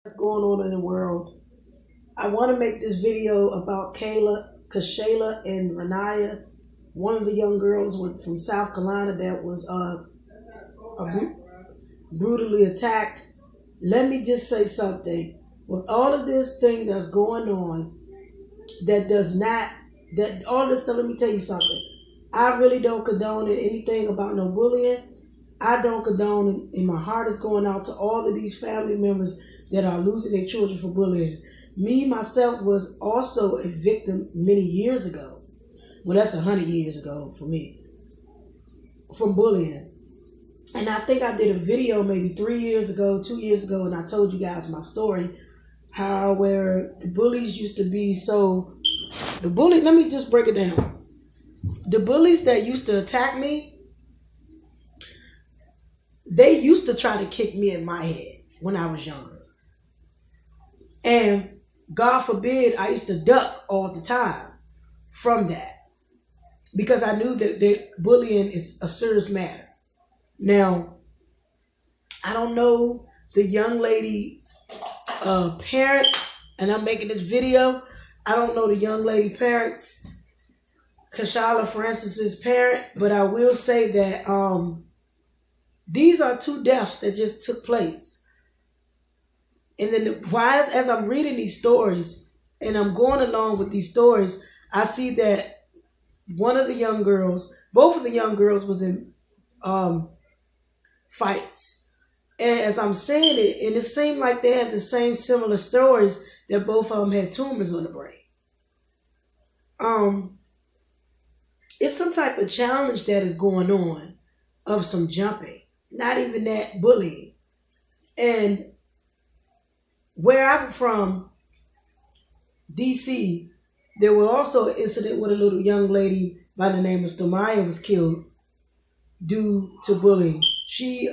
What's going on in the world. I want to make this video about Kayshala and Raynia, one of the young girls from South Carolina that was brutally attacked. Let me just say something. With all of this thing that's going on, all this stuff, let me tell you something. I really don't condone anything about no bullying. I don't condone it, and my heart is going out to all of these family members that are losing their children for bullying. Me, myself, was also a victim many years ago. Well, that's 100 years ago for me, from bullying. And I think I did a video maybe 3 years ago, 2 years ago, and I told you guys my story, how where the bullies used to be let me just break it down. The bullies that used to attack me, they used to try to kick me in my head when I was younger. And God forbid, I used to duck all the time from that because I knew that bullying is a serious matter. Now, I don't know the young lady parents, and I'm making this video. I don't know the young lady parents, Kayshala Francis's parent, but I will say that these are two deaths that just took place. And then as I'm reading these stories and I'm going along with these stories, I see that both of the young girls was in fights. And as I'm saying it, and it seemed like they have the same similar stories, that both of them had tumors on the brain. It's some type of challenge that is going on of some jumping, not even that bullying. And where I'm from, DC, there was also an incident with a little young lady by the name of Stomaya was killed due to bullying. She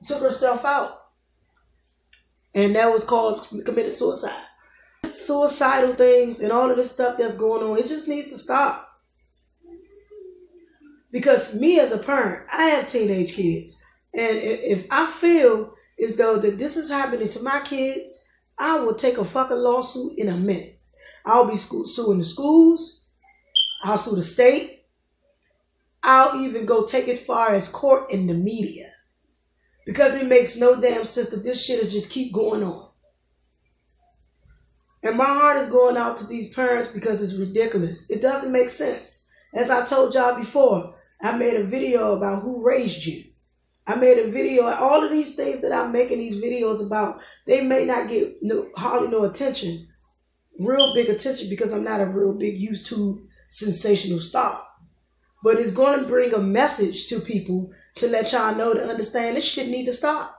took herself out, and that was called committed suicide. Suicidal things and all of this stuff that's going on, it just needs to stop. Because me as a parent, I have teenage kids, and if I feel as though that this is happening to my kids, I will take a fucking lawsuit in a minute. I'll be suing the schools. I'll sue the state. I'll even go take it far as court and the media. Because it makes no damn sense that this shit is just keep going on. And my heart is going out to these parents because it's ridiculous. It doesn't make sense. As I told y'all before, I made a video about who raised you. I made a video, all of these things that I'm making these videos about, they may not get hardly no attention, real big attention, because I'm not a real big YouTube sensational star. But it's going to bring a message to people to let y'all know, to understand this shit need to stop.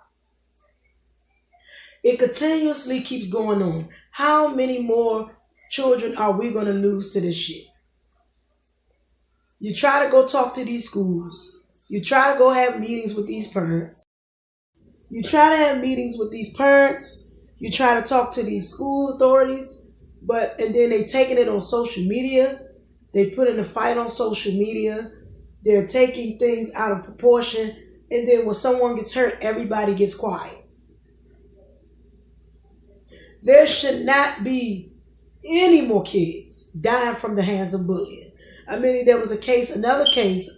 It continuously keeps going on. How many more children are we going to lose to this shit? You try to go talk to these schools. You try to go have meetings with these parents. You try to have meetings with these parents. You try to talk to these school authorities. And then they taking it on social media. They put in a fight on social media. They're taking things out of proportion. And then when someone gets hurt, everybody gets quiet. There should not be any more kids dying from the hands of bullying. I mean, there was another case,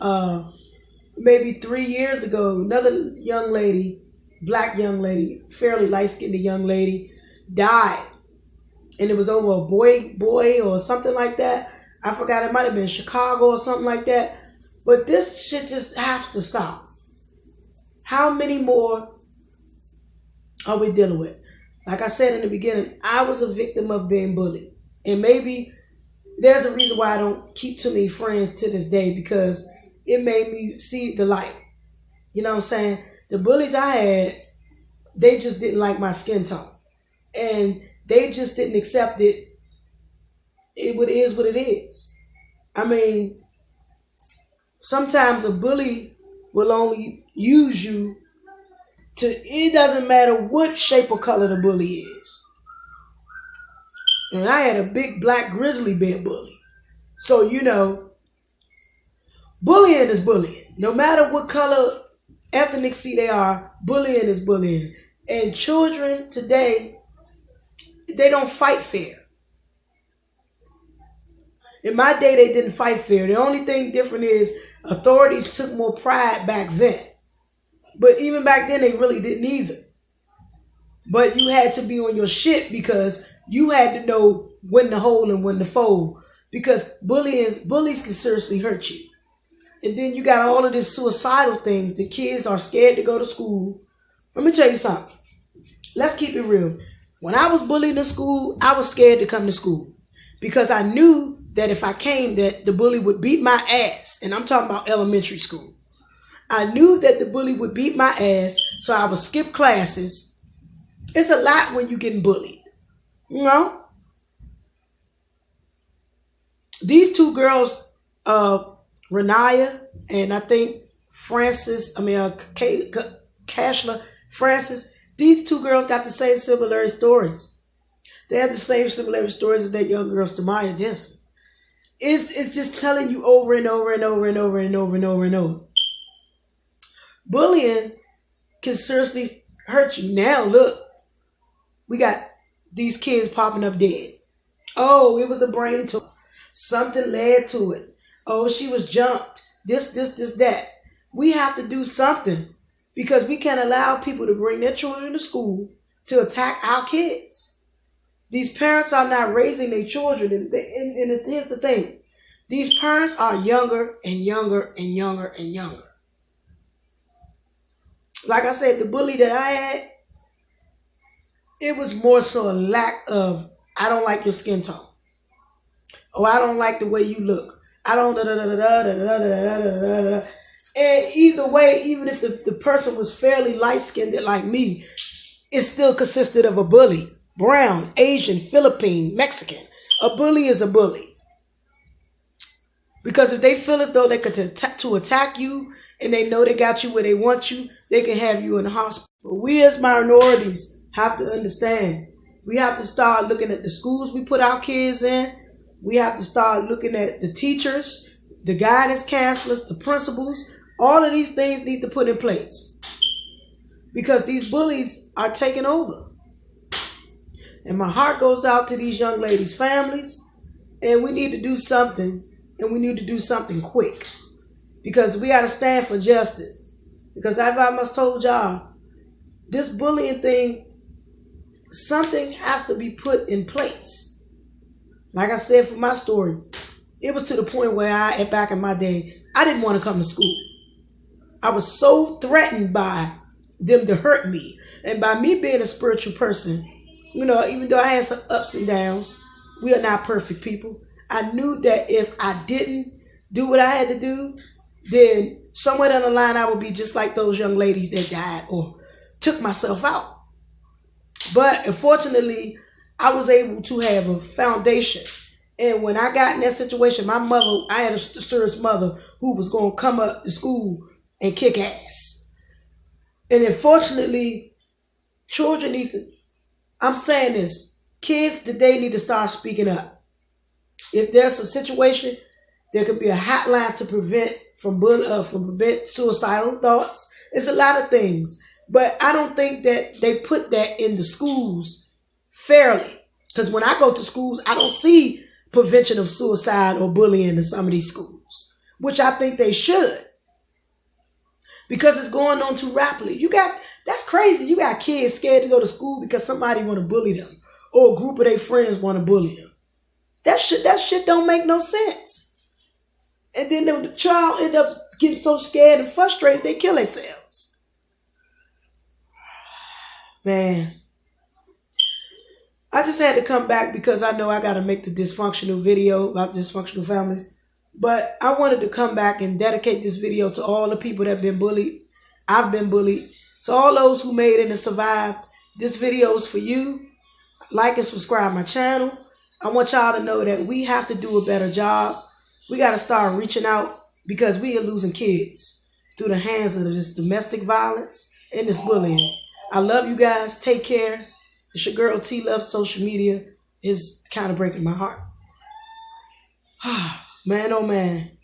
maybe 3 years ago, another young lady, black young lady, fairly light-skinned young lady, died. And it was over a boy or something like that. I forgot, it might have been Chicago or something like that. But this shit just has to stop. How many more are we dealing with? Like I said in the beginning, I was a victim of being bullied. And maybe there's a reason why I don't keep too many friends to this day, because it made me see the light. You know what I'm saying? The bullies I had, they just didn't like my skin tone. And they just didn't accept it. It is what it is. I mean, sometimes a bully will only use you it doesn't matter what shape or color the bully is. And I had a big black grizzly bear bully. So, bullying is bullying. No matter what color ethnicity they are, bullying is bullying. And children today, they don't fight fair. In my day, they didn't fight fair. The only thing different is authorities took more pride back then. But even back then, they really didn't either. But you had to be on your shit because you had to know when to hold and when to fold. Because bullies can seriously hurt you. And then you got all of these suicidal things. The kids are scared to go to school. Let me tell you something. Let's keep it real. When I was bullied in school, I was scared to come to school. Because I knew that if I came, that the bully would beat my ass. And I'm talking about elementary school. I knew that the bully would beat my ass, so I would skip classes. It's a lot when you're getting bullied. You know? These two girls, Raynia and I think Kayshala, Francis, these two girls got the same similar stories. They had the same similar stories as that young girl, Stamaya Denson. It's just telling you over and over and over and over and over and over and over. Bullying can seriously hurt you. Now, look, we got these kids popping up dead. Oh, it was a brain tumor. Something led to it. Oh, she was jumped. This, that. We have to do something because we can't allow people to bring their children to school to attack our kids. These parents are not raising their children. And here's the thing. These parents are younger and younger and younger and younger. Like I said, the bully that I had, it was more so a lack of, I don't like your skin tone. Oh, I don't like the way you look. I don't And either way, even if the person was fairly light-skinned like me, it still consisted of a bully. Brown, Asian, Philippine, Mexican. A bully is a bully. Because if they feel as though they could to attack you and they know they got you where they want you, they can have you in the hospital. But we as minorities have to understand. We have to start looking at the schools we put our kids in. We have to start looking at the teachers, the guidance counselors, the principals. All of these things need to put in place. Because these bullies are taking over. And my heart goes out to these young ladies' families. And we need to do something. And we need to do something quick. Because we got to stand for justice. Because as I must told y'all, this bullying thing, something has to be put in place. Like I said for my story, it was to the point where back in my day, I didn't want to come to school. I was so threatened by them to hurt me. And by me being a spiritual person, you know, even though I had some ups and downs, we are not perfect people. I knew that if I didn't do what I had to do, then somewhere down the line I would be just like those young ladies that died or took myself out. But unfortunately, I was able to have a foundation. And when I got in that situation, my mother, I had a serious mother who was going to come up to school and kick ass. And unfortunately, children need to, I'm saying this, kids today need to start speaking up. If there's a situation, there could be a hotline to prevent suicidal thoughts. It's a lot of things. But I don't think that they put that in the schools fairly. Because when I go to schools, I don't see prevention of suicide or bullying in some of these schools, which I think they should. Because it's going on too rapidly. That's crazy. You got kids scared to go to school because somebody want to bully them or a group of their friends want to bully them. That shit don't make no sense. And then the child end up getting so scared and frustrated they kill themselves. Man. I just had to come back because I know I got to make the dysfunctional video about dysfunctional families. But I wanted to come back and dedicate this video to all the people that have been bullied. I've been bullied. So all those who made it and survived, this video is for you. Like and subscribe my channel. I want y'all to know that we have to do a better job. We got to start reaching out because we are losing kids through the hands of this domestic violence and this bullying. I love you guys. Take care. It's your girl T Love. Social media is kind of breaking my heart. Man, oh man.